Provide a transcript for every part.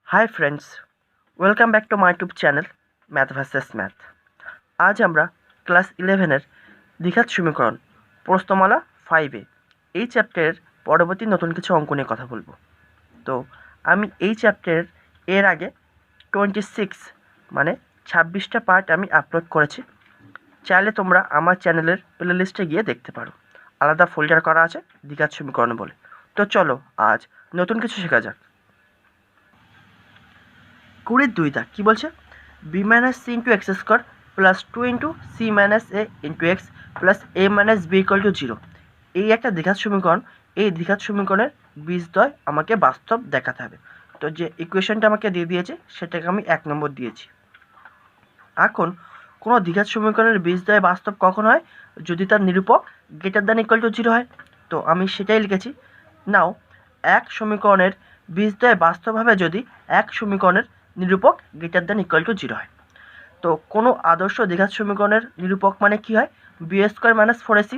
Hi friends, welcome back to my YouTube channel math versus math. আজ আমরা class 11-এর দ্বিঘাত সমীকরণ প্রশ্নমালা 5-এ এই চ্যাপ্টারের পরবর্তী নতুন কিছু অঙ্ক নিয়ে কথা বলবো। তো আমি এই চ্যাপ্টারের এর আগে 26 মানে 26টা পার্ট আমি আপলোড করেছি। চাইলে তোমরা আমার চ্যানেলের প্লেলিস্টে গিয়ে দেখতে পারো, আলাদা ফোল্ডার করা আছে দ্বিঘাত সমীকরণ বলে। তো চলো আজ নতুন কিছু শেখা যাক। 20-2 দাগ কী বলছে? B minus C into X square plus 2 into C minus A into x plus A minus B equal to 0। এই একটা দ্বিঘাত সমীকরণ। এই দ্বিঘাত সমীকরণের বীজদ্বয় আমাকে বাস্তব দেখাতে হবে। তো যে ইকুয়েশনটা আমাকে দিয়ে দিয়েছে সেটাকে আমি 1 নম্বর দিয়েছি। এখন কোনো দ্বিঘাত সমীকরণের বীজদ্বয় বাস্তব কখন হয়? যদি তার নিরূপক গ্রেটার দ্যান ইকুয়াল টু 0 হয়। তো আমি সেটাই লিখেছি। নাও এক সমীকরণের বীজদ্বয় বাস্তব হবে যদি এক সমীকরণের নিরূপক গ্রেটার দ্যান ইকুয়াল টু 0 হয়। তো কোনো আদর্শ দ্বিঘাত সমীকরণের নিরূপক মানে কি হয়? B square minus 4ac।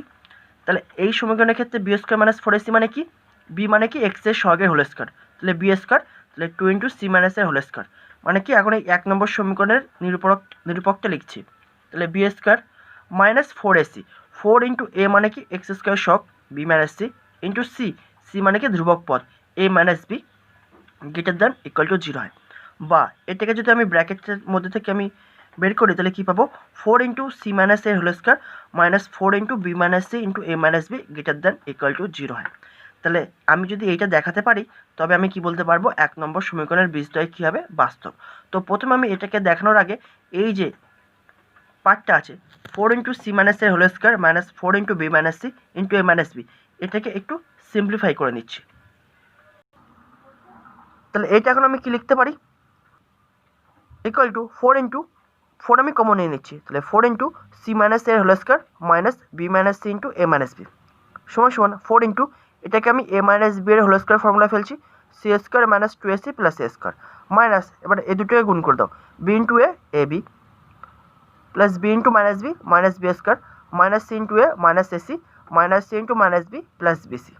তাহলে এই সমীকরণের ক্ষেত্রে বি স্কোয়ার মাইনাস 4ac মানে কি? বি মানে কি এক্স এর সহগের হোল স্কোয়ার, তাহলে বি স্কোয়ার, তাহলে 2 ইন্টু সি মাইনাস এর হোল স্কোয়ার মানে কি? এখন এই 1 নম্বর সমীকরণের নিরূপকটা লিখছি। তাহলে b square minus 4ac, 4 into a মানে কি এক্স স্কোয়ার সহগ b minus C into c, c মানে কি ধ্রুবক পদ a minus B greater than equal to 0 হয়। বা এটাকে যদি আমি ব্র্যাকেটের মধ্যে থেকে আমি বের করি তাহলে কী পাবো? 4 ইন্টু সি মাইনাস এর whole square minus 4 into B minus C into A minus B greater than equal to 0 হয়। তাহলে আমি যদি এইটা দেখাতে পারি তবে আমি কি বলতে পারবো? 1 নম্বর সমীকরণের বীজদ্বয় কী হবে? বাস্তব। তো প্রথমে আমি এটাকে দেখানোর আগে এই যে পার্টটা আছে 4 ইন্টু সি মাইনাস এর whole square minus 4 into B minus C into এ মাইনাস বি, এটাকে একটু সিম্পলিফাই করে নিচ্ছি। তাহলে এইটা এখন আমি কি লিখতে পারি? ইকুয়াল টু 4 ইন্টু 4 আমি কমন নিয়ে নিচ্ছি, তাহলে 4 ইন্টু সি মাইনাস এর whole square minus b minus C into এ মাইনাস বি সমান সমান 4 ইন্টু এটাকে আমি এ মাইনাস বি এর হোল স্কোয়ার ফর্মুলা ফেলছি, c square minus 2ac plus এ স্কোয়ার মাইনাস এবার এই দুটোকে গুণ করে দাও, b into a b plus B into minus b square minus C into A minus a c minus C into minus b plus b c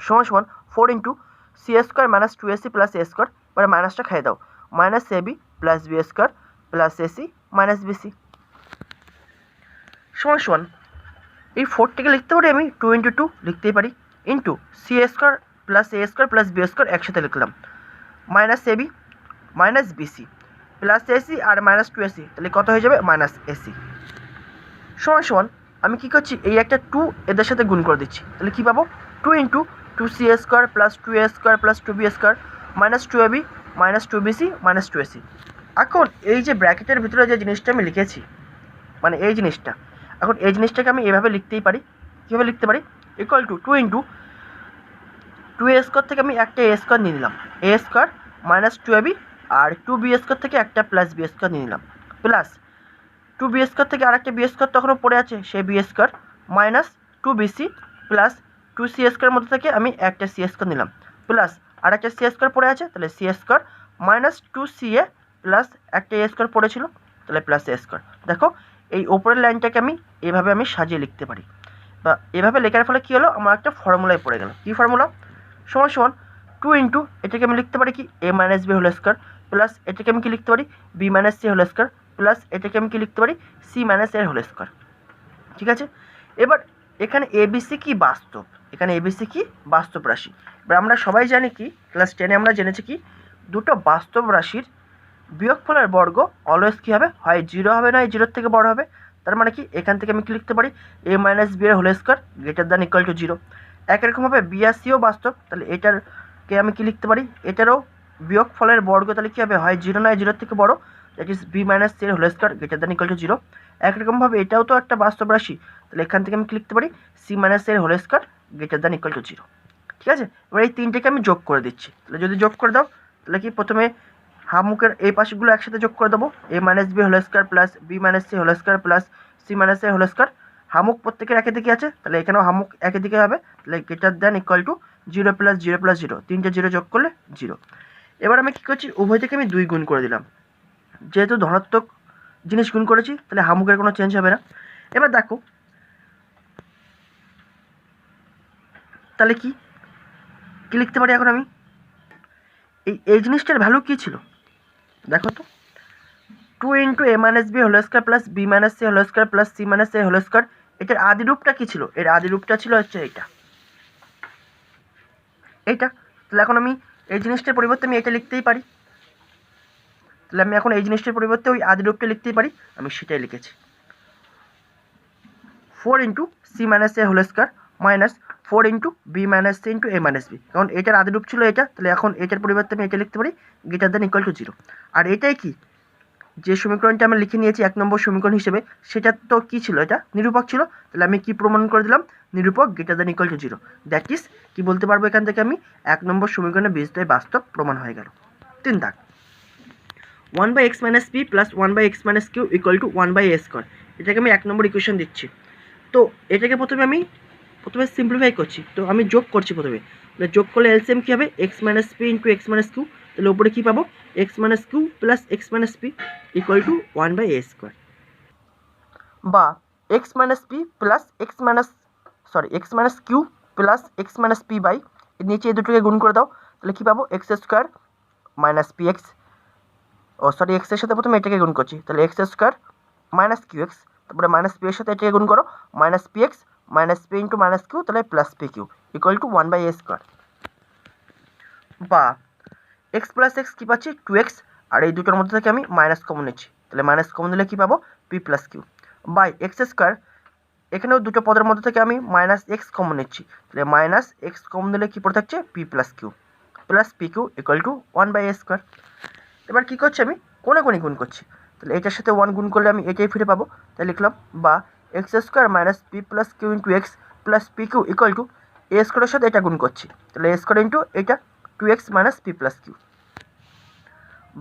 সমান সমান 4 into c square minus 2ac plus এ square, এবার মাইনাসটা খাইয়ে দাও, minus a b plus B square plus a c minus b c সমান সমান এই 4টাকে লিখতে পারি আমি 2 ইন্টু 2 লিখতেই পারি ইন্টু সি স্কোয়ার প্লাস এ স্কোয়ার প্লাস বি স্কোয়ার একসাথে লিখলাম minus a B minus b c plus a c আর মাইনাস 2ac, তাহলে কত হয়ে যাবে? মাইনাস এসি সমান সমান আমি কী করছি? এই একটা 2 এদের সাথে গুণ করে দিচ্ছি, তাহলে কী পাবো? 2 into 2c square plus 2a square plus 2b square minus 2ab minus 2bc minus 2ac। এখন এই যে ব্র্যাকেটের ভিতরে যে জিনিসটা আমি লিখেছি মানে এই জিনিসটা, এখন এই জিনিসটাকে আমি এভাবে লিখতেই পারি। কীভাবে লিখতে পারি? Equal to 2 into 2a square থেকে আমি একটা এ স্কোয়ার নিয়ে নিলাম, এ স্কোয়ার মাইনাস 2ab আর 2b স্কোয়ার থেকে একটা প্লাস বি স্কোয়ার নিয়ে নিলাম প্লাস 2b স্কোয়ার থেকে আর একটা বি স্কোয়ার তখনও পড়ে আছে সেই B square minus 2bc plus 2c square মধ্যে থেকে আমি একটা সি স্কোয়ার নিলাম প্লাস আর একটা সি স্কোয়ার পড়ে আছে, তাহলে C square minus 2ca plus একটা এ স্কোয়ার পড়েছিল, তাহলে প্লাস এ স্কোয়ার। দেখো এই ওপরের লাইনটাকে এভাবে আমি সাজিয়ে লিখতে পারি, বা এভাবে লেখার ফলে কী হলো? আমার একটা ফর্মুলায় পড়ে গেল। কী ফর্মুলা? সমান সমান 2 ইন্টু এটাকে আমি লিখতে পারি কি a minus b whole square plus এটাকে আমি কি লিখতে পারি? B minus c whole square plus এটাকে আমি কি লিখতে পারি? সি মাইনাস এর হোল স্কোয়ার। ঠিক আছে, এবার এখানে এবিসি কি বাস্তব, এখানে এবিসি কি বাস্তব রাশি। এবার আমরা সবাই জানি কি ক্লাস 10-এ আমরা জেনেছি কি দুটো বাস্তব রাশির বিয়োগফলের বর্গ অলওয়েজ কী হবে? হয় 0 হবে, নয় 0-এর থেকে বড় হবে। তার মানে কি এখান থেকে আমি কি লিখতে পারি? এ মাইনাস বি এর whole square greater than equal to 0। একই রকমভাবে বি আর সিও বাস্তব, তাহলে এটারকে আমি কি লিখতে পারি? এটারও বিয়োগফলের বর্গ তাহলে কী হবে? হয় 0 নয় 0-এর থেকে বড়, that is b minus c এর whole square greater than equal to 0। একরকমভাবে এটাও তো একটা বাস্তব রাশি, তাহলে এখান থেকে আমি কি লিখতে পারি? সি মাইনাস এর whole square greater than equal to 0। ঠিক আছে, এবার এই তিনটেকে আমি যোগ করে দিচ্ছি। তাহলে যদি যোগ করে দাও তাহলে কি প্রথমে হামুকের এই পাশেগুলো একসাথে যোগ করে দেবো, a minus b whole square plus b minus c whole square plus c minus a whole square. হামুক প্রত্যেকের একই দিকে আছে, তাহলে এখানেও হামুক একই দিকে হবে, তাহলে greater than equal to 0 plus 0 plus 0, তিনটে 0 যোগ করলে 0। এবার আমি কী করছি? উভয় থেকে আমি 2 গুণ করে দিলাম, যেহেতু ধনাত্মক জিনিস গুণ করেছি তাহলে হামুকের কোনো চেঞ্জ হবে না। এবার দেখো তাহলে কি লিখতে পারি এখন আমি? এই জিনিসটার ভ্যালু কী ছিল দেখো তো, 2 into A minus b whole square plus b minus c whole square plus c minus a whole square. এটার আদি রূপটা কী ছিল? এর আদি রূপটা ছিল হচ্ছে এইটা। তাহলে এখন আমি এই জিনিসটার পরিবর্তে আমি এটা লিখতেই পারি। তাহলে আমি এখন এই জিনিসটার পরিবর্তে ওই আদি রূপটা লিখতেই পারি, আমি সেটাই লিখেছি। 4 into C minus a whole square minus 4 into B minus C into A minus b. কারণ এটার আদি রূপ ছিল এটা, তাহলে এখন এটার পরিবর্তে আমি এটা লিখতে পারি গ্রেটার দ্যান ইকুয়াল টু 0। আর এটাই কি, যে সমীকরণটা আমি লিখে নিয়েছি 1 নম্বর সমীকরণ হিসেবে, সেটা তো কী ছিল? এটা নিরূপক ছিল। তাহলে আমি কি প্রমাণ করে দিলাম? নিরূপক greater than equal to 0। That is কি বলতে পারবো এখান থেকে আমি, 1 নম্বর সমীকরণের বীজদ্বয় বাস্তব প্রমাণ হয়ে গেল। 3 দাগ, 1/x minus P plus 1/x minus Q equal to 1/a square. এটাকে আমি 1 নম্বর ইকুয়েশন দিচ্ছি। তো এটাকে প্রথমে সিম্পলিফাই করছি। তো আমি যোগ করছি প্রথমে, তাহলে যোগ করলে এলসিএম কী হবে? X minus p into x minus q. তাহলে উপরে কী পাবো? X minus q plus x minus p equal to 1/a square, বা x minus P plus x minus q plus x minus P by নিচে এই দুটোকে গুণ করে দাও। তাহলে কী পাবো? X square minus p x, এক্সের সাথে প্রথমে এটাকে গুণ করছি, তাহলে x square minus q x, তারপরে মাইনাস পি এর সাথে এটাকে গুণ করো, minus p x minus p into minus q, তাহলে plus P q equal to 1/a square, বা এক্স প্লাস এক্স কী পাচ্ছি? 2x, আর এই দুটোর মধ্যে থেকে আমি মাইনাস কমন নিচ্ছি, তাহলে মাইনাস কমন দিলে কী পাবো? P plus Q by X square. এখানেও দুটো পদের মধ্যে থেকে আমি মাইনাস এক্স কমন নিচ্ছি, তাহলে মাইনাস এক্স কমন দিলে কী পড়ে থাকছে? P plus Q equal to 1/a square. এবার কী করছি? আমি কোণে গুণ করছি, তাহলে এটার সাথে 1 গুণ করলে আমি এটাই ফিরে পাবো, তাই লিখলাম বা x square minus P plus Q into x plus P q equal to a স্কোয়ারের সাথে এটা গুণ করছি, তাহলে এ স্কোয়ার ইন্টু এটা 2x minus P plus q,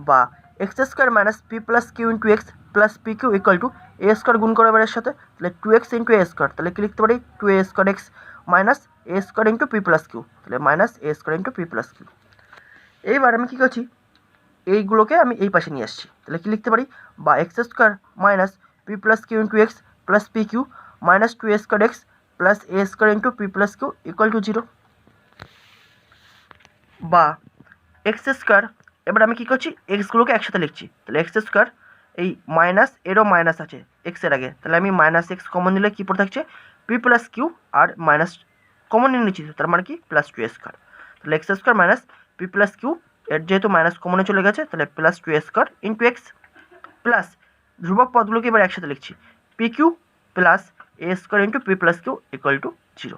বা x square minus P plus Q into x plus P q equal to a square গুণ করো এর সাথে, তাহলে 2x ইন্টু এ স্কোয়ার, তাহলে কি লিখতে পারি? 2a square x minus a square into P plus q, তাহলে minus a square into P plus q. এইবার আমি কী করছি? এইগুলোকে আমি এই পাশে নিয়ে আসছি, তাহলে কি লিখতে পারি? বা x square minus P plus Q into x plus P Q minus 2a square X plus A square into P plus Q equal to 0, বা এক্স স্কোয়ার। এবার আমি কী করছি? এক্সগুলোকে একসাথে লিখছি, তাহলে এক্স স্কোয়ার এই মাইনাস এরও মাইনাস আছে এক্সের আগে, তাহলে আমি মাইনাস এক্স কমন নিলে কী পড়ে থাকছে? পি প্লাস কিউ, আর মাইনাস কমন নিয়ে নিচ্ছি, তার মানে কি? প্লাস 2a স্কোয়ার, তাহলে x square minus P plus Q, এর যেহেতু মাইনাস কমনে চলে গেছে, তাহলে plus 2a square into x plus ধ্রুবক পদগুলোকে এবার একসাথে লিখছি, P Q plus A square into P plus Q equal to 0।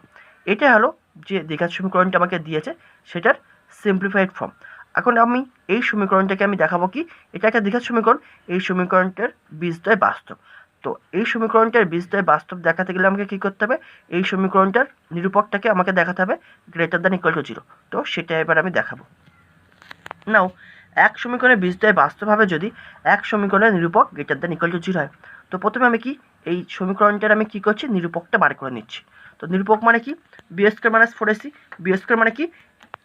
এটা হলো যে দ্বিঘাত সমীকরণটা আমাকে দিয়েছে সেটার সিম্পলিফাইড ফর্ম। এখন আমি এই সমীকরণটাকে আমি দেখাবো কি, এটা একটা দ্বিঘাত সমীকরণ, এই সমীকরণটার বীজদ্বয় বাস্তব। তো এই সমীকরণটার বীজদ্বয় বাস্তব দেখাতে গেলে আমাকে কী করতে হবে? এই সমীকরণটার নিরূপকটাকে আমাকে দেখাতে হবে গ্রেটার দ্যান ইকুয়াল টু 0। তো সেটা এবার আমি দেখাবো। নাও এক সমীকরণের বীজদ্বয় বাস্তবভাবে যদি এক সমীকরণের নিরূপক গ্রেটার দ্যান ইকুয়াল টু 0 হয়, তো প্রথমে আমি কি এই সমীকরণটার আমি কী করছি? নিরূপকটা বার করে নিচ্ছি। তো নিরূপক মানে কি? B square minus 4ac, B square মানে কি?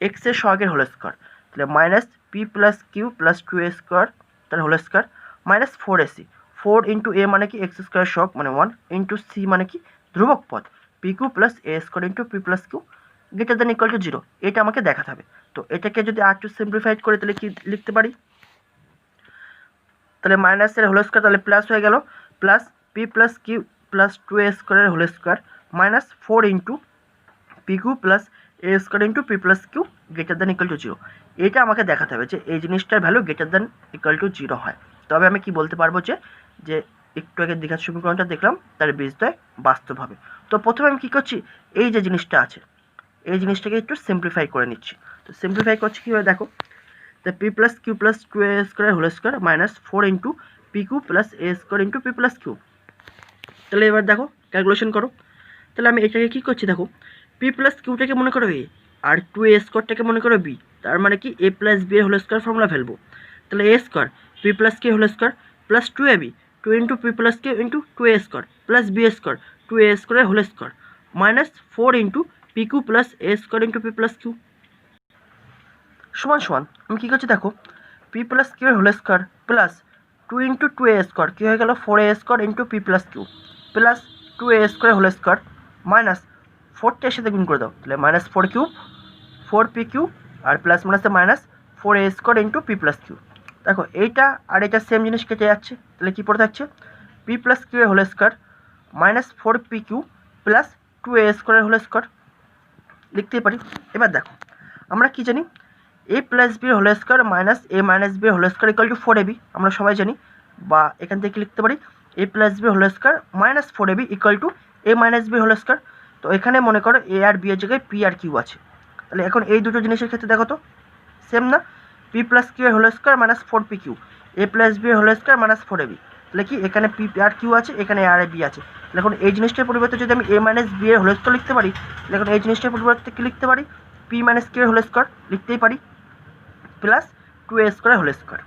এক্সের সহগের হোল স্কোয়ার, তাহলে minus P plus Q plus 2a square তার whole square minus 4ac, 4 into a মানে কি? এক্স স্কোয়ার সহগ মানে 1 ইন্টু সি মানে কি? ধ্রুবক পদ P Q plus A square into P plus Q greater than equal to 0, এটা আমাকে দেখাতে হবে। তো এটাকে যদি আর একটু সিম্পলিফাইড করে তাহলে কি লিখতে পারি? তাহলে মাইনাসের হোল স্কোয়ার, তাহলে প্লাস হয়ে গেল, plus P plus Q plus 2a স্কোয়ারের whole square minus 4 into P Q plus A square into P plus Q greater than equal to 0। এটা আমাকে দেখাতে হবে যে এই জিনিসটার value greater than equal to 0 হয়। তবে আমি কি বলতে পারবো যে একটু আগে দ্বিঘাত সমীকরণটা দেখলাম তার বীজদ্বয় বাস্তব হবে। তো প্রথমে আমি কী করছি? এই যে জিনিসটা আছে এই জিনিসটাকে একটু সিম্পলিফাই করে নিচ্ছি। তো সিম্পলিফাই করছি কীভাবে দেখো, তো p plus Q plus 2a square whole square minus 4 into P Q plus এ square into P plus q. তাহলে এবার দেখো ক্যালকুলেশন করো, তাহলে আমি এটাকে কী করছি? দেখো পি প্লাস কিউটাকে মনে করো এ, আর 2a স্কোয়ারটাকে মনে করো বি, তার মানে কি এ প্লাস বি এর হোল স্কোয়ার ফর্মুলা ফেলবো। তাহলে এ square p plus q whole square plus 2ab 2 into P plus Q into 2a square plus B square 2a স্কোয়ারের whole square minus 4 into P Q plus এ square into P plus q সমান সমান আমি কী করছি? দেখো p plus Q এর whole square plus 2 into 2a square কী হয়ে গেল? 4a square into P plus Q plus 2a square whole square minus 4টার সাথে গুণ করে দাও, তাহলে মাইনাস 4 কিউব 4 পি কিউ আর প্লাস মাইনাসে minus 4a² into P plus q. দেখো এইটা আর এটা সেম জিনিস কেটে যাচ্ছে, তাহলে কী পড়ে থাকছে পি প্লাস কিউ এর whole square minus 4p q plus 2a² whole square লিখতেই পারি। এবার দেখো আমরা কি জানি a plus b whole square minus a minus b whole square equal to 4ab আমরা সবাই জানি, বা এখান থেকে লিখতে পারি a plus b whole square minus 4ab equal to a minus b whole square. তো এখানে মনে করো এ আর বি এর জায়গায় পি আর কিউ আছে, তাহলে এখন এই দুটো জিনিসের ক্ষেত্রে দেখো তো সেম না, পি প্লাস কিউ এর whole square minus 4p q a plus B এর হোল স্কোয়ার মাইনাস 4ab, তাহলে কি এখানে পি আর কিউ আছে, এখানে আর বি আছে। তাহলে এখন এই জিনিসটার পরিবর্তে যদি আমি এ মাইনাস বি এর হোল স্কোয়ার লিখতে পারি, তাহলে এখন এই জিনিসটার পরিবর্তে কি লিখতে পারি পি মাইনাস কিউ এর হোল স্কোয়ার লিখতেই পারি প্লাস 2a² হোল স্কোয়ার।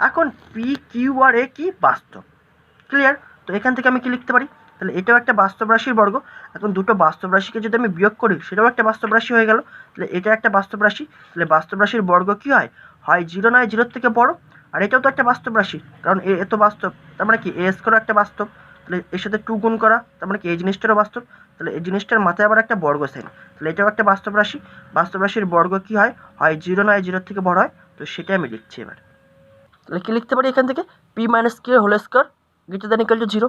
এখন পি কিউ আর এ কি বাস্তব, ক্লিয়ার? তো এখান থেকে আমি কি লিখতে পারি, তাহলে এটাও একটা বাস্তব রাশির বর্গ। এখন দুটো বাস্তব রাশিকে যদি আমি বিয়োগ করি সেটাও একটা বাস্তব রাশি হয়ে গেল, তাহলে এটা একটা বাস্তব রাশি। তাহলে বাস্তব রাশির বর্গ কি হয়, হয় 0 নয় 0 থেকে বড়, আর এটাও তো একটা বাস্তব রাশি কারণ এ তো বাস্তব, তার মানে কি a² একটা বাস্তব, তাহলে এর সাথে 2 গুণ করা তার মানে কি এই জিনিসটারও বাস্তব, তাহলে এই জিনিসটার মাথায় আবার একটা বর্গ সাইন, তাহলে এটাও একটা বাস্তব রাশি। বাস্তব রাশির বর্গ কি হয়, হয় 0 নয় 0 থেকে বড় হয়, তো সেটা আমি লিখছি এবার। তাহলে কি লিখতে পারি এখান থেকে P minus Q whole square greater than equal to 0,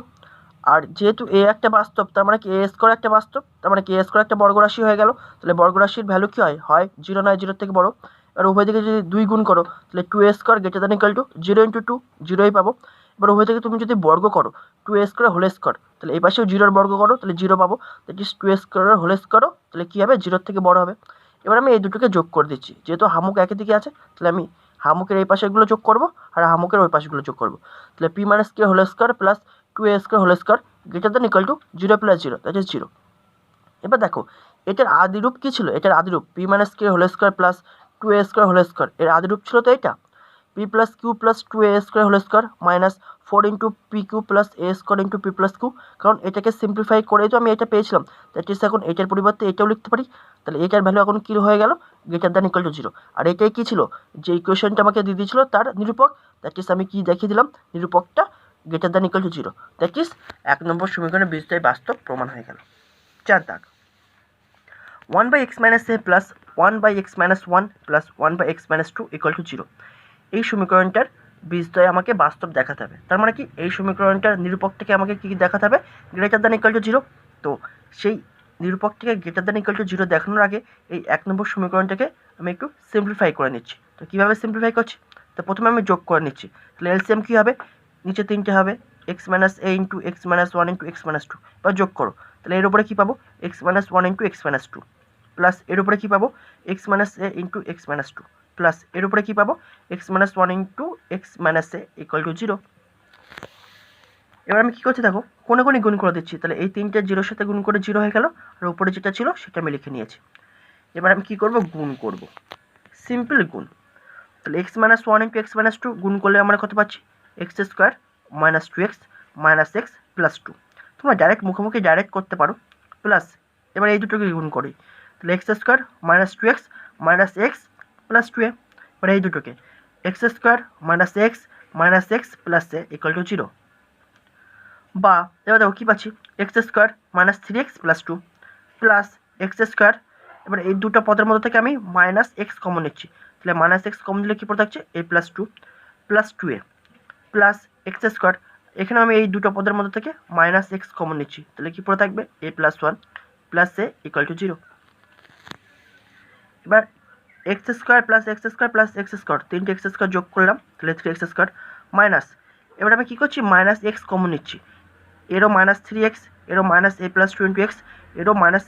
আর যেহেতু এ একটা বাস্তব তার মানে কি a² একটা বাস্তব, তার মানে কি a² একটা বর্গ রাশি হয়ে গেল, তাহলে বর্গ রাশির ভ্যালু কি হয়, হয় 0 নয় 0 থেকে বড়। এবার উভয় থেকে যদি 2 গুণ করো তাহলে 2a² greater than equal to 0 into 2 0ই পাবো। এবার উভয় থেকে তুমি যদি বর্গ করো 2a² হোল স্কোয়ার, তাহলে এই পাশেও 0 বর্গ করো তাহলে 0 পাবো, দ্যাট ইজ 2a² হোল স্কোয়ারও তাহলে কী হবে 0 থেকে বড় হবে। এবার আমি এই দুটোকে যোগ করে দিচ্ছি, যেহেতু হামুক একই দিকে আছে তাহলে আমি হামুকের এই পাশেগুলো যোগ করবো আর হামুকের ওই পাশেগুলো যোগ করবো, তাহলে p minus Q whole square plus 2a² whole square greater than equal to 0 plus 0 that is 0। এবার দেখো এটার আদিরূপ কী ছিল, এটার আদিরূপ p minus Q whole square plus 2a² whole square, এর আদিরূপ ছিল তো এটা p plus Q plus 2a² whole square minus 4 into P Q plus a² into P plus q, কারণ এটাকে সিম্পলিফাই করেই তো আমি এটা পেয়েছিলাম, দ্যাট ইজ এখন এটার পরিবর্তে এটাও লিখতে পারি, তাহলে এটার ভ্যালু এখন কী হয়ে গেল গ্রেটার দ্যান ইকুয়াল টু 0। আর এটাই কী ছিল, যে ইকুয়েশনটা আমাকে দিয়ে দিয়েছিল তার নিরূপক, দ্যাট ইজ আমি কি দেখিয়ে দিলাম নিরূপকটা greater than equal to 0, that is 1 number সমীকরণের বীজদ্বয় বাস্তব প্রমাণ হয়ে গেল। 4 দাগ 1/x minus a plus 1/x minus 1 plus 1/x minus 2 equal to 0, এই সমীকরণটার বীজদ্বয় আমাকে বাস্তব দেখাতে হবে, তার মানে কি এই সমীকরণটার নিরূপকটাকে আমাকে কি দেখাতে হবে গ্রেটার দ্যান ইকুয়াল টু 0। তো সেই নিরূপকটাকে গ্রেটার দ্যান ইকুয়াল টু 0 দেখানোর আগে এই 1 নম্বর সমীকরণটাকে আমি একটু সিম্পলিফাই করে নিচ্ছি। তো কীভাবে সিম্পলিফাই করছি, তো প্রথমে আমি যোগ করে নিচ্ছি, তাহলে এলসিএম কী হবে, নিচে 3টে হবে x minus a into x minus 1 into x minus 2, বা যোগ করো তাহলে এর উপরে কী পাবো x minus 1 into x minus 2 plus এর উপরে কী পাবো x minus a into x minus 2 plus এর উপরে কী পাবো x minus 1 into x minus a equal to 0। এবার আমি কী করছি দেখো কোনে কোনে গুণ করে দিচ্ছি, তাহলে এই 3টে 0-র সাথে গুণ করে 0 হয়ে গেল, আর উপরে যেটা ছিল সেটা আমি লিখে নিয়েছি। এবার আমি কী করব, গুণ করব, সিম্পল গুণ, তাহলে x minus 1 into x minus 2 গুণ করলে আমরা কত পাচ্ছি x² minus 2x minus x plus 2, তোমরা ডাইরেক্ট মুখোমুখি ডাইরেক্ট করতে পারো, প্লাস এবার এই দুটোকে গুণ করি, তাহলে x² minus 2x minus x plus 2a, এবার এই দুটোকে x² minus x plus a equal to 0, বা এবার দেখো কী পাচ্ছি x² minus 3x plus 2 plus x², এবার এই দুটো পদের মধ্যে থেকে আমি মাইনাস এক্স কমন নিচ্ছি, তাহলে মাইনাস এক্স কমন দিলে কী পড়ে থাকছে a plus 2 plus 2a plus x², এখানে আমি এই দুটো পদের মধ্যে থেকে মাইনাস এক্স কমন নিচ্ছি, তাহলে কী পড়ে থাকবে a plus 1 plus a equal to 0। এবার x² plus x² plus x², 3টে x² যোগ করলাম তাহলে 3x² মাইনাস, এবার আমি কী করছি মাইনাস এক্স কমন নিচ্ছি, এরও মাইনাস 3x, এরও minus a plus 2 into x, এরও minus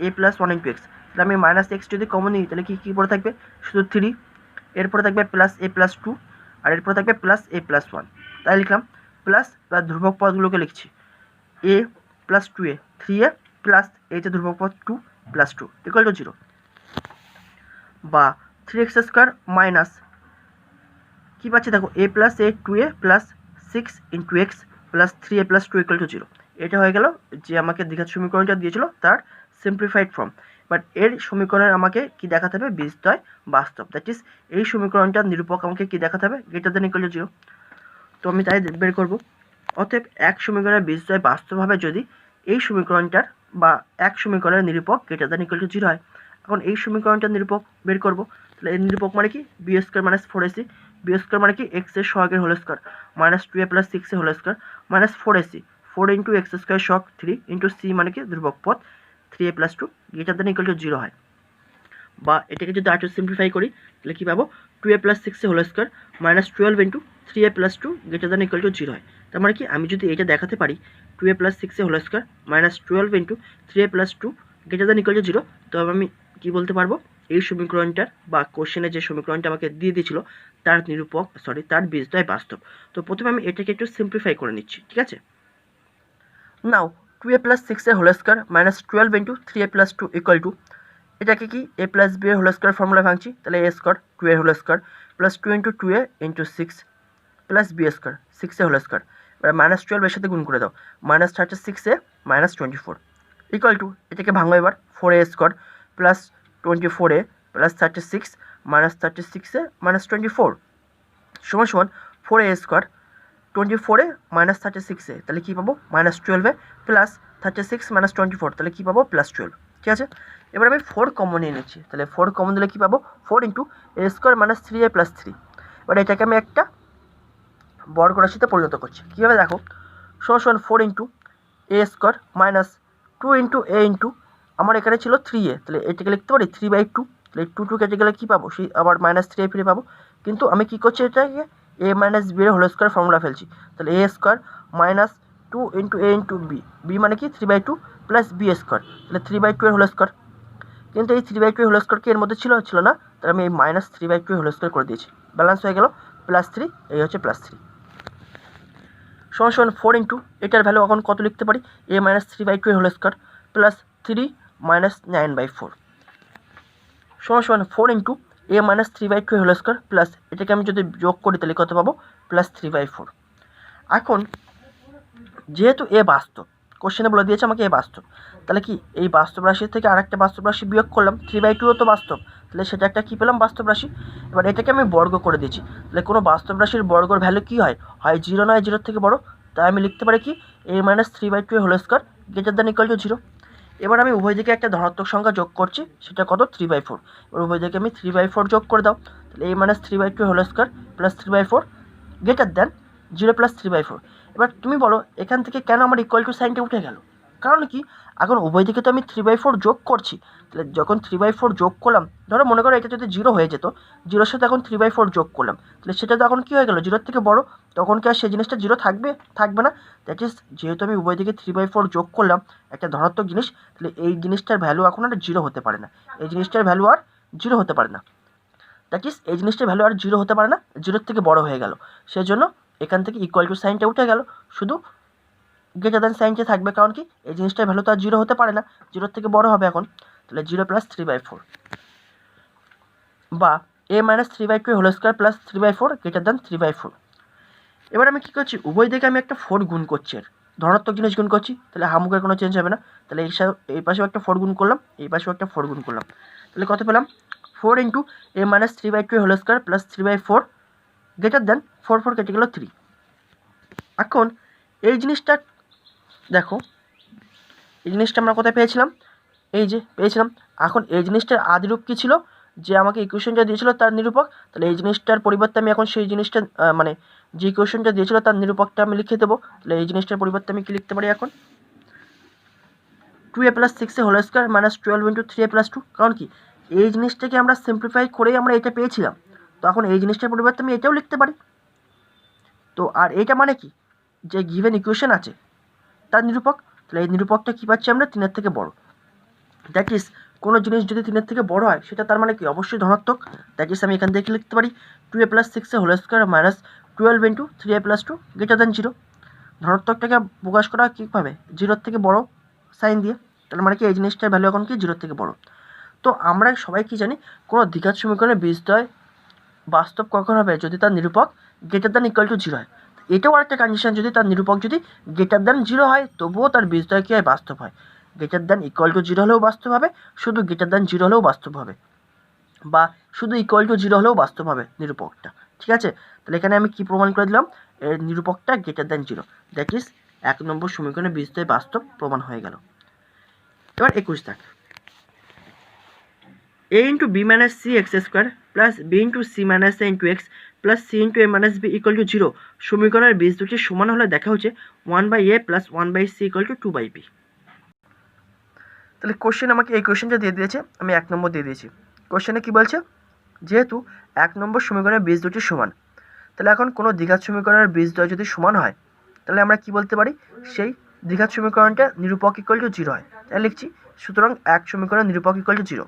a plus 1 into x, তাহলে আমি মাইনাস এক্স যদি কমন নিই তাহলে কী পড়ে থাকবে শুধু 3, এরপরে থাকবে প্লাস a প্লাস 2, আর এরপরে থাকবে প্লাস a প্লাস 1, তাই লিখলাম প্লাস বা ধ্রুবক পদগুলোকে লিখছি a plus 2a 3a plus এই যে ধ্রুবক পদ 2 প্লাস 2 ইকুয়াল টু 0, বা 3x² মাইনাস কী পাচ্ছি দেখো a plus a 2a plus 6 into x plus 3a plus 2 equal to 0, এটা হয়ে গেল যে আমাকে দ্বিঘাত সমীকরণটা দিয়েছিল তার সিম্পলিফাইড ফর্ম। বাট এর সমীকরণের আমাকে কি দেখাতে হবে বীজদ্বয় বাস্তব, দ্যাট ইজ এই সমীকরণটার নিরূপক আমাকে কি দেখাতে হবে গ্রেটার দ্যান ইকুয়াল টু 0। তো আমি তাই বের করব, অতএব এক সমীকরণের বীজদ্বয় বাস্তব হবে যদি এই সমীকরণটার বা এক সমীকরণের নিরূপক গ্রেটার দ্যান ইকুয়াল টু 0 হয়। এখন এই সমীকরণটার নিরূপক বের করব, তাহলে এর নিরূপক মানে কি B square minus 4ac, B square মানে কি এক্স এর সহগের whole square minus 2a plus 6a whole square minus 4ac, 4 into X square সহগ 3 ইন্টু সি মানে কি ধ্রুবক পদ 3a plus 2 greater than equal to 0 হয়। বা এটাকে যদি আরেকটু সিম্পলিফাই করি তাহলে কী পাবো 2a plus 6a whole square minus 12 into 3a plus 2 greater than equal to 0 হয়। তার মানে কি আমি যদি এটা দেখাতে পারি 2a plus 6a whole square minus 12 into 3a plus 2 greater than equal to 0, তবে আমি কী বলতে পারবো এই সমীকরণটার বা কোশ্চেনে যে সমীকরণটা আমাকে দিয়ে দিয়েছিল তার নিরূপক তার বীজদ্বয় বাস্তব। তো প্রথমে আমি এটাকে একটু সিম্পলিফাই করে নিচ্ছি, ঠিক আছে। Now 2a plus 6a whole square minus 12 into 3a plus 2 equal to এটাকে কি এ প্লাস বি এর হোল স্কোয়ার ফর্মুলা ভাঙছি, তাহলে এ স্কোয়ার 2 এর whole square plus 2 into 2a into 6 plus B square 6a whole square, এবার মাইনাস 12 এর সাথে গুণ করে দাও minus 36a minus 24 equal to এটাকে ভাঙো এবার 4a square plus 24a plus 36 minus 36a minus 24 সমান সমান 4a square 24a minus 36a, তাহলে কী পাবো মাইনাস 12a প্লাস 36 মাইনাস 24, তাহলে কী পাবো প্লাস 12, ঠিক আছে। এবার আমি 4 কমন নিয়ে নিচ্ছি, তাহলে 4 কমন দিলে কী পাবো 4 ইন্টু এ স্কোয়ার মাইনাস 3a প্লাস 3, এবার এটাকে আমি একটা বর্গ রাশিতে পরিণত করছি, কীভাবে দেখো সমান সমান 4 into A square minus 2 into a into আমার এখানে ছিল 3a, তাহলে এটাকে লিখতে পারি 3/2, তাহলে 2 কেটে গেলে কী পাবো সেই আবার মাইনাস 3a ফিরে পাবো, কিন্তু আমি কী করছি এটাকে এ মাইনাস বি এর হোল স্কোয়ার ফর্মুলা ফেলছি, তাহলে এ square minus 2 into a into B, B মানে কি 3/2 প্লাস বি স্কোয়ার, তাহলে 3/2 এর হোল স্কোয়ার, কিন্তু এই 3/2 এর হোল স্কোয়ার কি এর মধ্যে ছিল না, তাহলে আমি এই মাইনাস 3/2 এর হোল স্কোয়ার করে দিয়েছি, ব্যালেন্স হয়ে গেল প্লাস 3, এই হচ্ছে প্লাস 3 সমান সমান 4 ইন্টু এটার ভ্যালু এখন কত লিখতে পারি এ মাইনাস 3/2 এর হোল স্কোয়ার প্লাস 3 মাইনাস 9/4 সমান সমান 4 ইন্টু এ মাইনাস 3/2 এর হোল স্কোয়ার প্লাস এটাকে আমি যদি যোগ করি তাহলে কত পাবো প্লাস 3/4। এখন যেহেতু এ বাস্তব, কোশ্চেনে বলে দিয়েছে আমাকে এ বাস্তব, তাহলে কি এই বাস্তব রাশি থেকে আরেকটা বাস্তব রাশি বিয়োগ করলাম 3/2 তো বাস্তব, তাহলে সেটা একটা কী পেলাম বাস্তব রাশি। এবার এটাকে আমি বর্গ করে দিয়েছি, তাহলে কোনো বাস্তব রাশির বর্গর ভ্যালু কী হয় 0 নয় 0 থেকে বড়, তাই আমি লিখতে পারি কি এ মাইনাস 3/2 এর whole square greater than equal to 0। এবার আমি উভয় দিকে একটা ধনাত্মক সংখ্যা যোগ করছি, সেটা কত 3/4, এবার উভয় দিকে আমি 3/4 যোগ করে দাও, তাহলে a minus 3/2 whole square plus 3/4 greater than 0 plus 3/4। এবার তুমি বলো এখান থেকে কেন আমার ইকুয়াল টু সাইনটা উঠে গেল, কারণ কি এখন উভয় দিকে তো আমি 3/4 যোগ করছি, তাহলে যখন 3/4 যোগ করলাম, ধরো মনে করো এটা যদি 0 হয়ে যেত, 0-এর সাথে এখন 3/4 যোগ করলাম, তাহলে সেটা তো এখন কী হয়ে গেল 0-এর থেকে বড়, তখন কি আর সেই জিনিসটা 0 থাকবে না, দ্যাট ইজ যেহেতু আমি উভয় দিকে 3/4 যোগ করলাম একটা ধনাত্মক জিনিস, তাহলে এই জিনিসটার ভ্যালু এখন আর 0 হতে পারে না, এই জিনিসটার ভ্যালু আর 0 হতে পারে না, দ্যাট ইজ এই জিনিসটার ভ্যালু আর 0 হতে পারে না, 0-এর থেকে বড় হয়ে গেল, সেই জন্য এখান থেকে ইকুয়াল টু সাইনটা উঠে গেল, শুধু গ্রেটার দ্যান সাইনটা থাকবে, কারণ কি এই জিনিসটার ভ্যালু তো আর 0 হতে পারে না, 0-এর থেকে বড় হবে এখন, তাহলে 0 প্লাস 3/4 বা a minus 3/2 whole square plus 3/4 greater than 3/4। এবার আমি কী করছি উভয় দিকে আমি একটা 4 গুণ করছি, এর ধনাত্মক জিনিস গুণ করছি, তাহলে হামুকের কোনো চেঞ্জ হবে না, তাহলে এই পাশেও একটা 4 গুণ করলাম, এই পাশেও একটা 4 গুণ করলাম, তাহলে কত পেলাম 4 ইন্টু এ minus 3/2 whole square plus 3/4 greater than 4 কেটে গেল 3। এখন এই জিনিসটা দেখো, এই জিনিসটা আমরা কোথায় পেয়েছিলাম, এই যে পেয়েছিলাম, এখন এই জিনিসটার আদিরূপ কী ছিল যে আমাকে ইকুয়েশনটা দিয়েছিল তার নিরূপক, তাহলে এই জিনিসটার পরিবর্তে আমি এখন সেই জিনিসটা মানে যে ইকুয়েশনটা দিয়েছিল তার নিরূপকটা আমি লিখে দেবো, তাহলে এই জিনিসটার পরিবর্তে আমি কী লিখতে পারি এখন 2a plus 6a whole square minus 12 into 3a plus 2, কারণ কি এই জিনিসটাকে আমরা সিম্পলিফাই করেই আমরা এটা পেয়েছিলাম, তো এখন এই জিনিসটার পরিবর্তে আমি এটাও লিখতে পারি, তো আর এইটা মানে কি যে গিভেন ইকুয়েশন আছে তার নিরূপক, তাহলে এই নিরূপকটা কী পাচ্ছি আমরা 3-এর থেকে বড়, দ্যাট ইজ কোনো জিনিস যদি 3-এর থেকে বড় হয় সেটা তার মানে কি অবশ্যই ধনাত্মক, দ্যাট ইজ আমি এখান থেকে লিখতে পারি 2a plus 6a whole square minus 12 into 3a plus 2 greater than 0। ধনাত্মকটাকে প্রকাশ করা কীভাবে 0-এর থেকে বড় সাইন দিয়ে, তাহলে মানে কি এই জিনিসটার ভ্যালু এখন কি 0-এর থেকে বড়। তো আমরা সবাই কি জানি কোনো দ্বিঘাত সমীকরণের বীজদ্বয় বাস্তব কখন হবে যদি তার নিরূপক গ্রেটার দ্যান ইকুয়াল টু 0 হয়, এটাও আরেকটা কন্ডিশন যদি তার নিরূপক যদি গ্রেটার দ্যান 0 হয় তবুও তার বীজদ্বয় কী হয় বাস্তব হয়, গ্রেটার দ্যান ইকুয়াল টু 0 হলেও বাস্তব হবে, শুধু গ্রেটার দ্যান 0 হলেও বাস্তব হবে, বা শুধু ইকুয়াল টু 0 হলেও বাস্তব হবে নিরূপকটা, ঠিক আছে। তাহলে এখানে আমি কি প্রমাণ করে দিলাম এর নিরূপকটা greater than 0, that is 1 number সমীকরণের বীজদ্বয় বাস্তব প্রমাণ হয়ে গেল। এবার 21 দাগ a into B minus C X square plus B into C minus A into x plus C into A minus B equal to 0 সমীকরণের বীজ দুটি সমান হলে দেখা হচ্ছে 1/a plus 1/c equal to 2/b। তাহলে কোশ্চেন আমাকে এই কোশ্চেনটা দিয়ে দিয়েছে, আমি 1 নম্বর দিয়ে দিয়েছি। কোশ্চেনে কি বলছে, যেহেতু 1 নম্বর সমীকরণের বীজ দুটি সমান, তাহলে এখন কোনো দ্বিঘাত সমীকরণের বীজদ্বয় যদি সমান হয় তাহলে আমরা কি বলতে পারি, সেই দ্বিঘাত সমীকরণটা নিরূপক ইকুয়াল টু 0 হয়। তাই লিখছি, সুতরাং এক সমীকরণ নিরূপক equal to 0।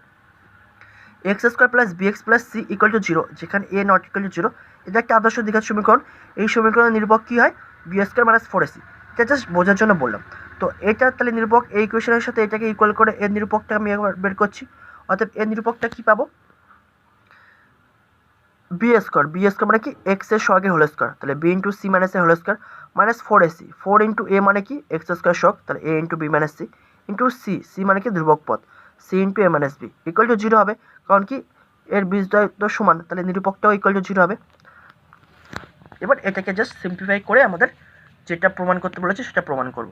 X square plus b x plus c equal to 0, যেখানে এ নট ইকুয়াল টু 0, এটা একটা আদর্শ দ্বিঘাত সমীকরণ। এই সমীকরণের নিরূপক কী হয়, বি স্কোয়ার মাইনাস 4ac। এটা জাস্ট বোঝার জন্য বললাম। তো এটা তাহলে নিরূপক, এই ইকুয়েশনের সাথে এটাকে ইকুয়াল করে এর নিরূপকটা আমি একবার বের করছি। অর্থাৎ এর নিরূপকটা কী পাবো, বি স্কোয়ার মানে কি এক্স এর সহগের হোল স্কোয়ার, তাহলে b into C minus a whole square minus 4ac, 4 into a মানে কি এক্স স্কোয়ার সহগ, তাহলে a into B minus C into C মানে কি ধ্রুবক পদ, c into A minus B equal to 0 হবে। কারণ কি এর বীজদ্বয় তো সমান, তাহলে নিরূপকটাও ইকুয়াল টু 0 হবে। এবার এটাকে জাস্ট সিম্পলিফাই করে আমাদের যেটা প্রমাণ করতে বলেছে সেটা প্রমাণ করব।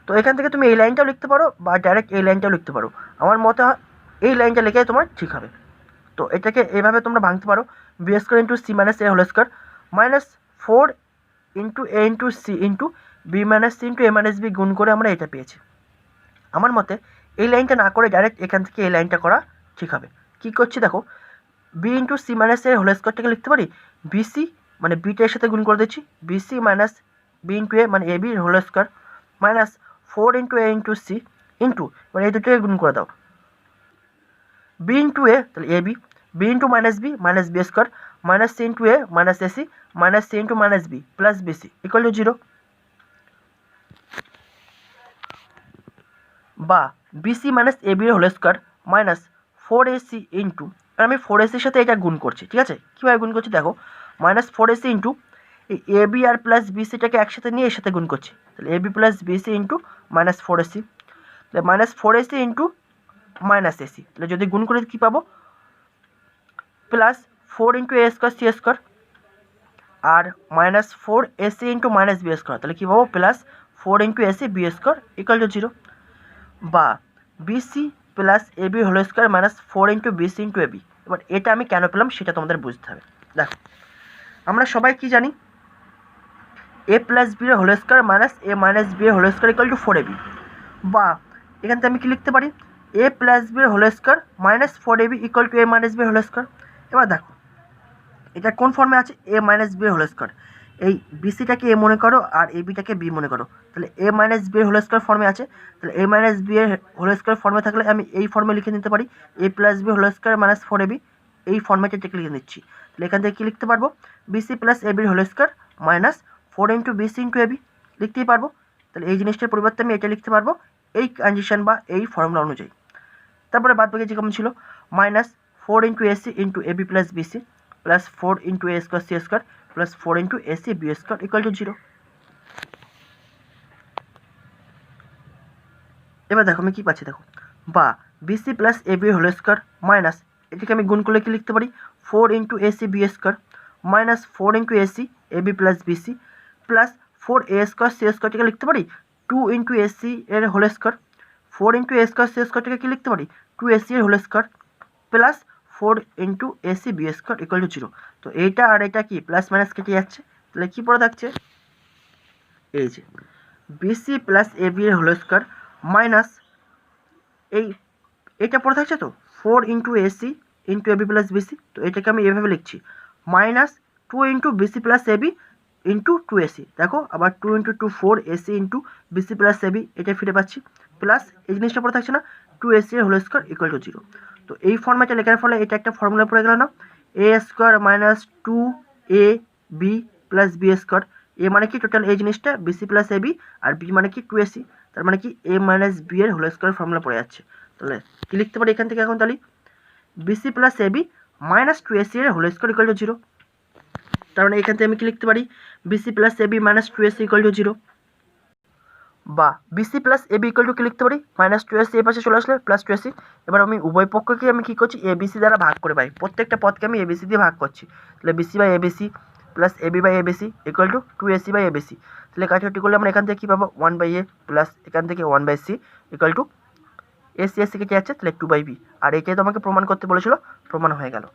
তো এখান থেকে তুমি এই লাইনটাও লিখতে পারো বা ডাইরেক্ট এই লাইনটাও লিখতে পারো। আমার মতে হয় এই লাইনটা লিখে তোমার ঠিক হবে। তো এটাকে এইভাবে তোমরা ভাঙতে পারো, b square into C minus a whole square minus 4 into a into c into B minus C into A minus b গুণ করে আমরা এটা পেয়েছি। আমার মতে এই লাইনটা না করে ডাইরেক্ট এখান থেকে এই লাইনটা করা ঠিক হবে। কী করছি দেখো, B into C minus a whole স্কোয়ারটাকে লিখতে পারি বিসি, মানে বিটা এর সাথে গুণ করে দিচ্ছি, b c minus b into a মানে a b whole square minus 4 into a into c into, মানে এই দুটোকে গুণ করে দাও, বি ইন্টু এ তাহলে a b into minus b square minus C into A minus a c minus C into minus b plus b c equal to 0। বা b c minus a b whole square minus 4ac into, আমি 4ac সাথে এটা গুণ করছি, ঠিক আছে, কীভাবে গুণ করছি দেখো, মাইনাস 4ac ইন্টু এই এ বি আর প্লাস বিসিটাকে একসাথে নিয়ে এর সাথে গুণ করছি, তাহলে a b plus b c into minus 4ac, তাহলে minus 4ac into minus AC, তাহলে যদি গুণ করে কী পাবো, প্লাস 4 ইন্টু এ স্কোয়ার সি স্কোয়ার আর minus 4ac into minus b square, তাহলে কী পাবো, plus 4 into AC B square equal to 0। বা BC plus A b whole square minus 4 into b c into a b. এবার এটা আমি কেন পেলাম সেটা তোমাদের বুঝতে হবে। দেখো আমরা সবাই কি জানি, a plus b whole square minus a minus b whole square equal to 4ab। বা এখান থেকে আমি কি লিখতে পারি, a plus b whole square minus 4ab equal to a minus b whole square. এবার দেখো এটা কোন ফর্মে আছে, a minus b whole square, এই বিসিটাকে এ মনে করো আর এ বিটাকে বি মনে করো, তাহলে a minus b whole square ফর্মে আছে, তাহলে এ মাইনাস বি এর হোল স্কোয়ার ফর্মে থাকলে আমি এই ফর্মে লিখে নিতে পারি, a plus b whole square minus 4ab, এই ফর্মেটে থেকে লিখে নিচ্ছি। তাহলে এখান থেকে কী লিখতে পারবো, বিসি প্লাস এ বির whole square minus 4 into b c into a b লিখতেই পারবো। তাহলে এই জিনিসটার পরিবর্তে আমি এটা লিখতে পারবো এই কন্ডিশন বা এই ফর্মুলা অনুযায়ী। তারপরে বাদ বাকি যে কেমন ছিল, minus 4 into a c into a b plus b c plus 4 into A square c square plus 4 into AC B square equal to 0। এবার দেখো আমি কী পাচ্ছি দেখো, বা বিসি প্লাস এ বি হোল স্কোয়ার মাইনাস, এটিকে আমি গুণ করলে কি লিখতে পারি, 4 into AC B square minus 4 into a c a b plus b c plus 4 a square C স্কোয়ারটিকে লিখতে পারি 2 ইন্টু এসি এর হোল স্কোয়ার, 4 ইন্টু এ স্কোয়ার সি স্কোয়ারটিকে কি লিখতে পারি 2ac এর whole square plus 4 into AC B square equal to 0। তো এইটা আর এটা কি প্লাস মাইনাস কেটে যাচ্ছে, তাহলে কী পড়ে থাকছে, এই যে বিসি প্লাস এ বি এর হোল স্কোয়ার মাইনাস এটা পড়ে থাকছে তো 4 into a c into a b plus b c, তো এটাকে আমি এভাবে লিখছি মাইনাস 2 ইন্টু বিসি প্লাস এ বি ইন্টু 2ac, দেখো আবার 2 into 2 4ac into b c plus এ বি, এটা ফিরে পাচ্ছি প্লাস এই জিনিসটা পড়ে থাকছে না 2ac এর হোল স্কোয়ার ইকুয়াল টু 0। তো এই ফর্ম্যাটে লেখার ফলে এটা একটা ফর্মুলা পড়ে গেল না, a square minus 2a b plus B square, a মানে কি টোটাল এই জিনিসটা বিসি প্লাস এ বি আর বি মানে কি 2ac, তার মানে কি এ মাইনাস বি এর হোল স্কোয়ার ফর্মুলা পড়ে যাচ্ছে। তাহলে কী লিখতে পারি এখান থেকে এখন, তাহলে BC plus A B minus 2ac এর হোল স্কোয়ার ইকুয়াল টু 0। তার মানে এখান থেকে আমি কি লিখতে পারি, BC plus A B minus 2ac equal to 0। বা BC plus A B equal to কি লিখতে পারি, মাইনাস 2ac এর পাশে চলে আসলে প্লাস 2ac। এবার আমি উভয় পক্ষকে আমি কী করছি, এবিসি দ্বারা ভাগ করে পাই, প্রত্যেকটা পদকে আমি এবিসি দিয়ে ভাগ করছি, তাহলে BC by ABC plus AB by ABC equal to 2ac by ABC. তাহলে কাটাকাটি করলে আমরা এখান থেকে কী পাবো 1/a প্লাস এখান থেকে 1/c equal to AC AC কেটে যাচ্ছে, তাহলে 2/b। আর এইটাই তো আমাকে প্রমাণ করতে বলেছিল, প্রমাণ হয়ে গেল।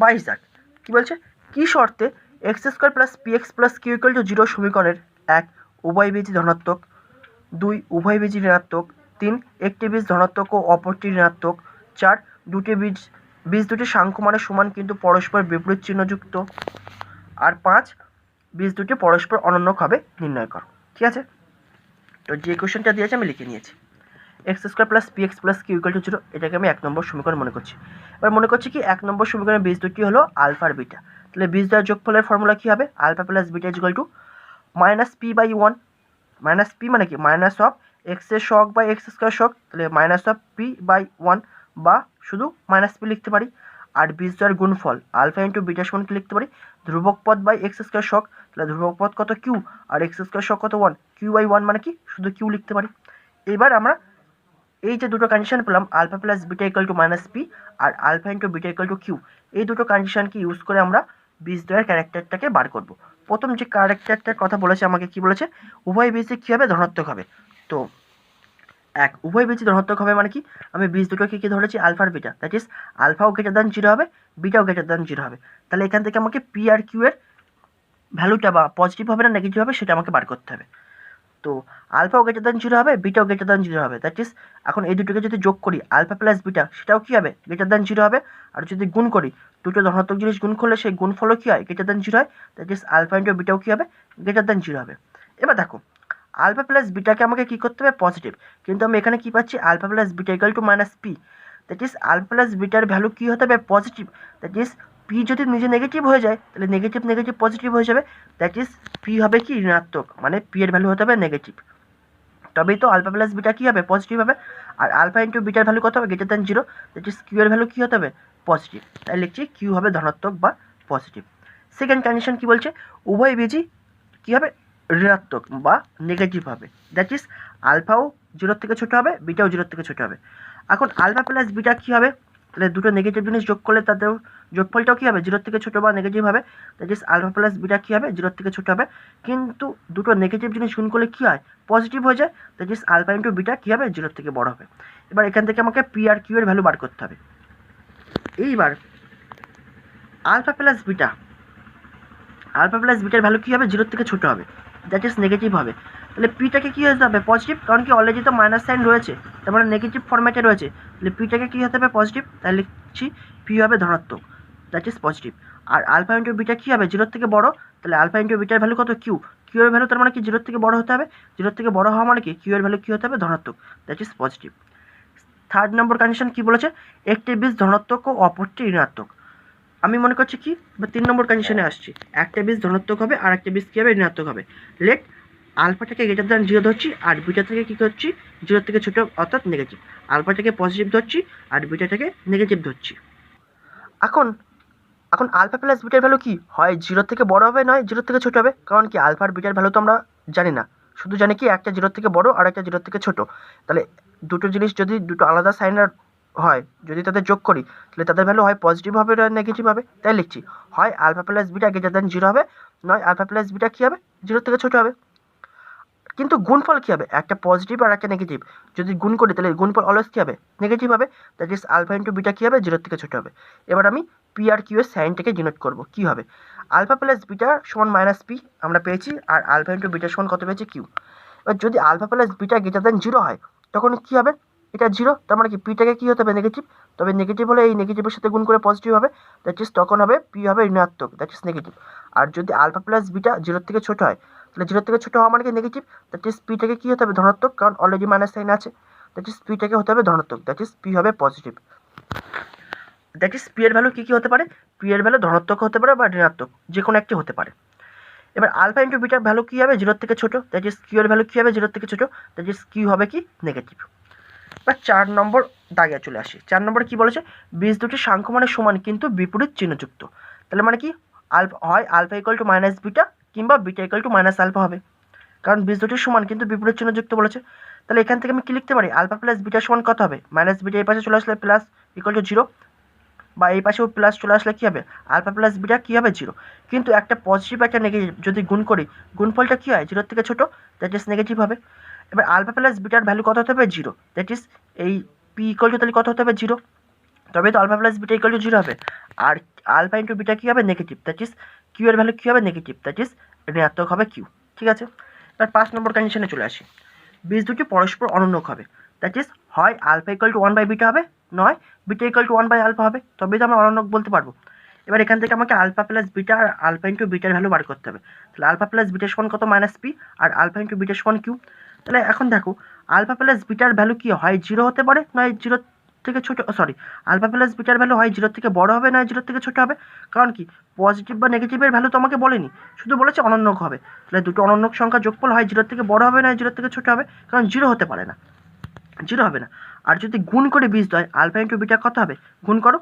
22 কী বলছে, কী শর্তে X square plus P X plus Q equal to 0 সমীকরণের 1 উভয় বীজ ধনাত্মক, 2 উভয় বীজ ঋণাত্মক, 3 একটি বীজ ধনাত্মক ও অপরটি ঋণাত্মক, 4 দুটি বীজ দুটি সাংখ্যমানের সমান কিন্তু পরস্পর বিপরীত চিহ্নযুক্ত, আর 5 বীজ দুটি পরস্পর অনন্য হবে নির্ণয় করো। ঠিক আছে, তো যে কোশ্চেনটা দিয়েছে আমি লিখে নিয়েছি। X square plus P X plus Q equal to 0, এটাকে আমি 1 নম্বর সমীকরণ মনে করছি। এবার মনে করছি কি 1 নম্বর সমীকরণের বীজ দুটি হলো আলফা আর বিটা, তাহলে বীজ দ্বয়ের যোগফলের ফর্মুলা কী হবে, alpha plus beta equal to minus P by 1, minus P মানে কি মাইনাস অফ এক্সের শক বাই এক্স স্কোয়ার শক, তাহলে মাইনাস অফ পি বাই 1 বা শুধু মাইনাস পি লিখতে পারি। আর বীজ দ্বয়ের গুণফল আলফা ইন্টু বিটা সমান কি লিখতে পারি, ধ্রুবক পদ বাই এক্স স্কোয়ার শক, তাহলে ধ্রুবক পদ কত কিউ আর এক্স স্কোয়ার শক কত 1, কিউ বাই 1 মানে কি শুধু কিউ লিখতে পারি। এবার আমরা এই যে দুটো কন্ডিশন পেলাম alpha plus beta equal to minus P আর alpha into beta equal to Q, এই দুটো কন্ডিশনকে ইউজ করে আমরা বীজদ্বয়ের ক্যারেক্টারটাকে বার করব। প্রথম যে ক্যারেক্টারটার কথা বলেছে আমাকে কি বলেছে, উভয় বীজে কী হবে ধনাত্মক হবে। তো উভয় বীজ ধনাত্মক হবে মানে কি, আমি বীজ দুটোকে কি ধরেছি আলফা আর বিটা, দ্যাট ইজ আলফাও গ্রেটার দ্যান 0 হবে, বিটাও গ্রেটার দ্যান 0 হবে। তাহলে এখান থেকে আমাকে পি আর কিউ এর ভ্যালুটা বা পজিটিভ হবে না নেগেটিভ হবে সেটা আমাকে বার করতে হবে। তো আলফাও গ্রেটার দ্যান 0 হবে, বিটাও গ্রেটার দ্যান 0 হবে, দ্যাট ইজ এখন এই দুটোকে যদি যোগ করি আলফা প্লাস বিটা সেটাও কী হবে গ্রেটার দ্যান 0 হবে, আর যদি গুণ করি দুটো ধনাত্মক জিনিস গুণ করলে সেই গুণফলও কী হয় গ্রেটার দ্যান 0 হয়, দ্যাট ইজ আলফা ইন্টু বিটাও কী হবে গ্রেটার দ্যান 0 হবে। এবার দেখো আলফা প্লাস বিটাকে আমাকে কী করতে হবে পজিটিভ, কিন্তু আমি এখানে কী পাচ্ছি alpha plus beta equal to minus p, that is alpha plus বিটার ভ্যালু কী হতে হবে পজিটিভ, দ্যাট ইজ পি যদি নিজে নেগেটিভ হয়ে যায় তাহলে নেগেটিভ নেগেটিভ পজিটিভ হয়ে যাবে, দ্যাট ইজ পি হবে কি ঋণাত্মক, মানে পি এর ভ্যালু হতে হবে নেগেটিভ, তবেই তো আলফা প্লাস বিটা কী হবে পজিটিভ হবে। আর আলফা ইন্টু বিটার ভ্যালু কত হবে greater than 0, that is Q এর ভ্যালু কী হতে হবে পজিটিভ, তাই লিখছি কিউ হবে ধনাত্মক বা পজিটিভ। সেকেন্ড কন্ডিশন কী বলছে, উভয় বীজই কী হবে ঋণাত্মক বা নেগেটিভ হবে, দ্যাট ইজ আলফাও 0 থেকে ছোটো হবে, বিটাও 0 থেকে ছোটো হবে। এখন আলফা প্লাস বিটা কী হবে, তাহলে দুটো নেগেটিভ জিনিস যোগ করলে তাদের যোগফলটাও কী হবে 0 থেকে ছোটো বা নেগেটিভ হবে, that is alpha plus beta কী হবে 0 থেকে ছোটো হবে, কিন্তু দুটো নেগেটিভ জিনিস গুণ করলে কী হয় পজিটিভ হয়ে যায়, that is alpha into beta কী হবে 0 থেকে বড় হবে। এবার এখান থেকে আমাকে পি আর কিউ এর ভ্যালু বার করতে হবে। এইবার আলফা প্লাস বিটার ভ্যালু কী হবে 0 থেকে ছোটো হবে, দ্যাট ইজ নেগেটিভ হবে, তাহলে পিটাকে কী হতে হবে পজিটিভ, কারণ কি অলরেডি তো মাইনাস সাইন রয়েছে তার মানে নেগেটিভ ফর্ম্যাটে রয়েছে, তাহলে পিটাকে কী হতে হবে পজিটিভ, তাহলে লিখছি পি হবে ধনাত্মক, দ্যাট ইজ পজিটিভ। আর আলফা ইন্টু বিটা কী হবে 0 থেকে বড়, তাহলে আলফা ইন্টু বিটার ভ্যালু কত কিউ, কিউ এর ভ্যালু তার মানে কি 0 থেকে বড় হতে হবে, 0 থেকে বড় হওয়া মানে কি কিউ এর ভ্যালু কী হতে হবে ধনাত্মক, that is positive. Third number condition কী বলেছে, একটি বীজ ধনাত্মক ও অপরটি ঋণাত্মক। আমি মনে করছি কি বা 3 নম্বর কন্ডিশনে আসছি, একটা বীজ ধনাত্মক হবে আর একটা বীজ কী হবে ঋণাত্মক হবে। লেট আলফাটাকে গ্রেটার দ্যান 0 ধরছি আর বিটাটাকে কী করছি 0 থেকে ছোটো অর্থাৎ নেগেটিভ, আলফাটাকে পজিটিভ ধরছি আর বিটাটাকে নেগেটিভ ধরছি। এখন আলফা প্লাস বিটার ভ্যালু কি হয় 0 থেকে বড় হবে নয় 0 থেকে ছোটো হবে, কারণ কি আলফা আর বিটার ভ্যালু তো আমরা জানি না, শুধু জানি কি একটা 0 থেকে বড় আর একটা 0 থেকে ছোটো, তাহলে দুটো জিনিস যদি দুটো আলাদা সাইনের হয় যদি তাদের যোগ করি তাহলে তাদের ভ্যালু হয় পজিটিভ হবে না নেগেটিভ হবে, তাই লিখছি হয় alpha plus beta greater than 0 হবে, নয় আলফা প্লাস বিটা কী হবে 0 থেকে ছোটো হবে। কিন্তু গুণফল কী হবে একটা পজিটিভ আর একটা নেগেটিভ, যদি গুণ করি তাহলে গুণফল অলওয়েজ কী হবে নেগেটিভ হবে, that is alpha into beta কী হবে 0 থেকে ছোটো হবে। এবার আমি পি আর কিউ এর সাইনটাকে ডিনোট করবো, কী হবে আলফা প্লাস বিটা সমান মাইনাস পি আমরা পেয়েছি, আর আলফা ইন্টু বিটা সমান কত পেয়েছি কিউ। এবার যদি alpha plus beta greater than 0 হয় তখন কী হবে এটা 0, তার মানে কি পিটাকে কী হতে হবে নেগেটিভ, তবে নেগেটিভ হলে এই নেগেটিভের সাথে গুণ করে পজিটিভ হবে, দ্যাট ইজ তখন হবে পি হবে ঋণাত্মক, দ্যাট ইজ নেগেটিভ। আর যদি আলফা প্লাস বিটা 0 থেকে ছোটো হয় তাহলে 0 থেকে ছোটো হওয়া মানে কি নেগেটিভ, দ্যাট ইজ পিটাকে কী হতে হবে ধনাত্মক, কারণ অলরেডি মাইনাস সাইন আছে, দ্যাট ইজ পিটাকে হতে হবে ধনাত্মক, দ্যাট ইজ পি হবে পজিটিভ। দ্যাট ইজ পি এর ভ্যালু কী হতে পারে, পি এর ভ্যালু ধনাত্মক হতে পারে বা ঋণাত্মক যে কোনো একটি হতে পারে। এবার আলফা ইন্টু বিটার ভ্যালু কী হবে 0 থেকে ছোটো, দ্যাট ইজ কিউ এর ভ্যালু কী হবে 0 থেকে ছোটো, দ্যাট ইজ কিউ হবে কি নেগেটিভ। বা 4 নম্বর দাগে চলে আসি। 4 নম্বরে কী বলেছে, বীজ দুটি সাংখ্যমানের সমান কিন্তু বিপরীত চিহ্নযুক্ত, তাহলে মানে কি হয় alpha equal to minus beta কিংবা beta equal to minus alpha হবে, কারণ বীজ দুটির সমান কিন্তু বিপরীত চিহ্নযুক্ত বলেছে। তাহলে এখান থেকে আমি কী লিখতে পারি আলফা প্লাস বিটা সমান কত হবে মাইনাস বিটা এই পাশে চলে আসলে প্লাস ইকুয়াল টু 0, বা এই পাশেও প্লাস চলে আসলে কী হবে আলফা প্লাস বিটা কী হবে 0, কিন্তু একটা পজিটিভ একটা নেগেটিভ যদি গুণ করি গুণফলটা কী হয় 0 থেকে ছোটো, দ্যাট ইজ নেগেটিভ হবে। এবার আলফা প্লাস বিটার ভ্যালু কত হতে হবে 0, দ্যাট ইজ এই পি ইকুয়াল টু তাহলে কত হতে হবে 0, তবে তো alpha plus beta equal to 0 হবে। আর আলফা ইন্টু বিটা কী হবে? নেগেটিভ। দ্যাট ইজ কিউ এর ভ্যালু কী হবে? নেগেটিভ। দ্যাট ইজ ঋণাত্মক হবে কিউ। ঠিক আছে, এবার 5 নম্বর কন্ডিশনে চলে আসি। বীজ দুটি পরস্পর অনন্যক হবে। দ্যাট ইজ হয় আলফা ইকুয়াল টু 1/বিটা হবে, নয় বিটা ইকুয়াল টু 1/আলফা হবে, তবেই তো আমরা অনন্যক বলতে পারবো। এবার এখান থেকে আমাকে আলফা প্লাস বিটা আর আলফা ইন্টু বিটার ভ্যালু বার করতে হবে। তাহলে আলফা প্লাস বিটার সমান কত? মাইনাস পি, আর আলফা ইন্টু বিটার সমান কিউ। তাহলে এখন দেখো আলফা প্লাস বিটার ভ্যালু কি হয়? 0 হতে পারে, নয় 0 থেকে ছোটো, সরি, আলফা প্লাস বিটার ভ্যালু হয় 0 থেকে বড় হবে, নয় 0 থেকে ছোট হবে। কারণ কি পজিটিভ বা নেগেটিভের ভ্যালু তো আমাকে বলেনি, শুধু বলেছে অনন্যক হবে। তাহলে দুটো অনন্যক সংখ্যা যোগফল হয় 0 থেকে বড় হবে, নয় 0 থেকে ছোট হবে। কারণ 0 হতে পারে না, 0 হবে না। আর যদি গুণ করে বীজ দেয় আলফা ইন্টু বিটা কত হবে? গুণ করো,